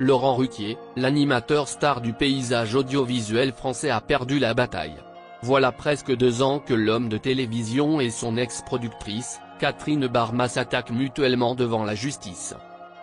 Laurent Ruquier, l'animateur star du paysage audiovisuel français a perdu la bataille. Voilà presque 2 ans que l'homme de télévision et son ex-productrice, Catherine Barma s'attaquent mutuellement devant la justice.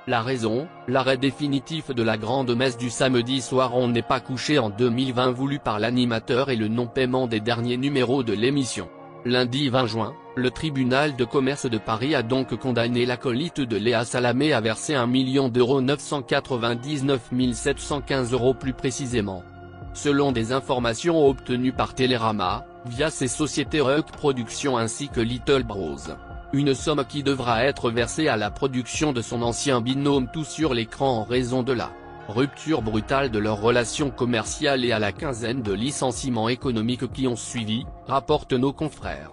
La raison, l'arrêt définitif de la grande messe du samedi soir On n'est pas couché en 2020 voulu par l'animateur et le non-paiement des derniers numéros de l'émission. Lundi 20 juin, le tribunal de commerce de Paris a donc condamné l'acolyte de Léa Salamé à verser 1 million d'euros, 999 715 € plus précisément. Selon des informations obtenues par Télérama, via ses sociétés Ruck Productions ainsi que Little Bros. Une somme qui devra être versée à la production de son ancien binôme Tout sur l'écran en raison de la rupture brutale de leur relation commerciale et à la quinzaine de licenciements économiques qui ont suivi, rapportent nos confrères.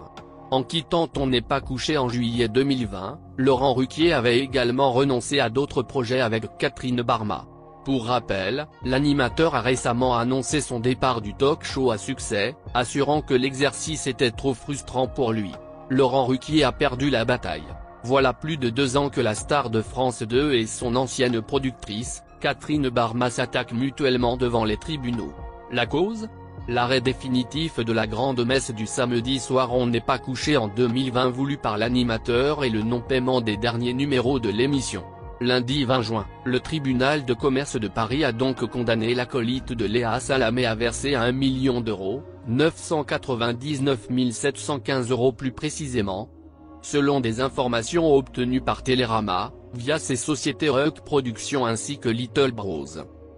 En quittant On n'est pas couché en juillet 2020, Laurent Ruquier avait également renoncé à d'autres projets avec Catherine Barma. Pour rappel, l'animateur a récemment annoncé son départ du talk-show à succès, assurant que l'exercice était trop frustrant pour lui. Laurent Ruquier a perdu la bataille. Voilà plus de 2 ans que la star de France 2 et son ancienne productrice, Catherine Barma s'attaquent mutuellement devant les tribunaux. La cause ? L'arrêt définitif de la grande messe du samedi soir On n'est pas couché en 2020 voulu par l'animateur et le non-paiement des derniers numéros de l'émission. Lundi 20 juin, le tribunal de commerce de Paris a donc condamné l'acolyte de Léa Salamé à verser 1 million d'euros, 999 715 € plus précisément. Selon des informations obtenues par Télérama, via ses sociétés Ruck Productions ainsi que Little Bros.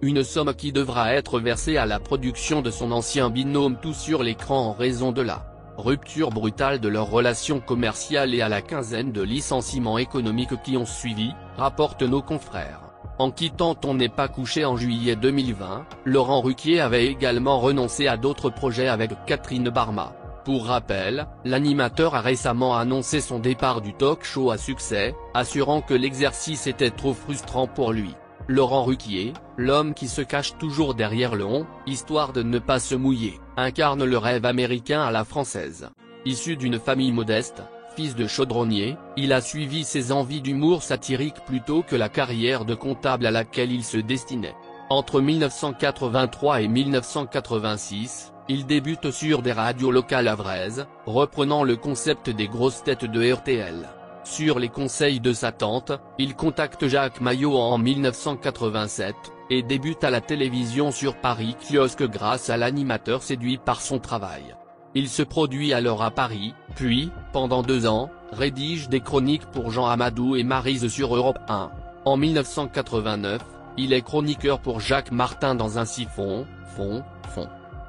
Une somme qui devra être versée à la production de son ancien binôme Tout sur l'écran en raison de la rupture brutale de leur relation commerciale et à la quinzaine de licenciements économiques qui ont suivi, rapportent nos confrères. En quittant On n'est pas couché en juillet 2020, Laurent Ruquier avait également renoncé à d'autres projets avec Catherine Barma. Pour rappel, l'animateur a récemment annoncé son départ du talk-show à succès, assurant que l'exercice était trop frustrant pour lui. Laurent Ruquier, l'homme qui se cache toujours derrière le on, histoire de ne pas se mouiller, incarne le rêve américain à la française. Issu d'une famille modeste, fils de chaudronnier, il a suivi ses envies d'humour satirique plutôt que la carrière de comptable à laquelle il se destinait. Entre 1983 et 1986, il débute sur des radios locales havraises, reprenant le concept des grosses têtes de RTL. Sur les conseils de sa tante, il contacte Jacques Maillot en 1987, et débute à la télévision sur Paris Kiosque grâce à l'animateur séduit par son travail. Il se produit alors à Paris, puis, pendant 2 ans, rédige des chroniques pour Jean Amadou et Maryse sur Europe 1. En 1989, il est chroniqueur pour Jacques Martin dans Un siphon, fond,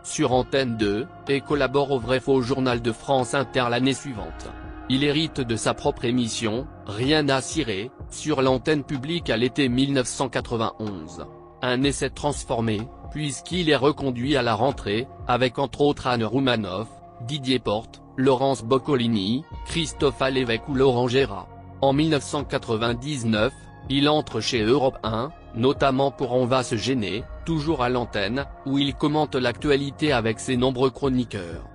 sur Antenne 2, et collabore au Vrai-Faux Journal de France Inter l'année suivante. Il hérite de sa propre émission, Rien à cirer, sur l'antenne publique à l'été 1991. Un essai transformé, puisqu'il est reconduit à la rentrée, avec entre autres Anne Roumanoff, Didier Porte, Laurence Boccolini, Christophe Alévèque ou Laurent Gérard. En 1999, il entre chez Europe 1, notamment pour On va se gêner, toujours à l'antenne, où il commente l'actualité avec ses nombreux chroniqueurs.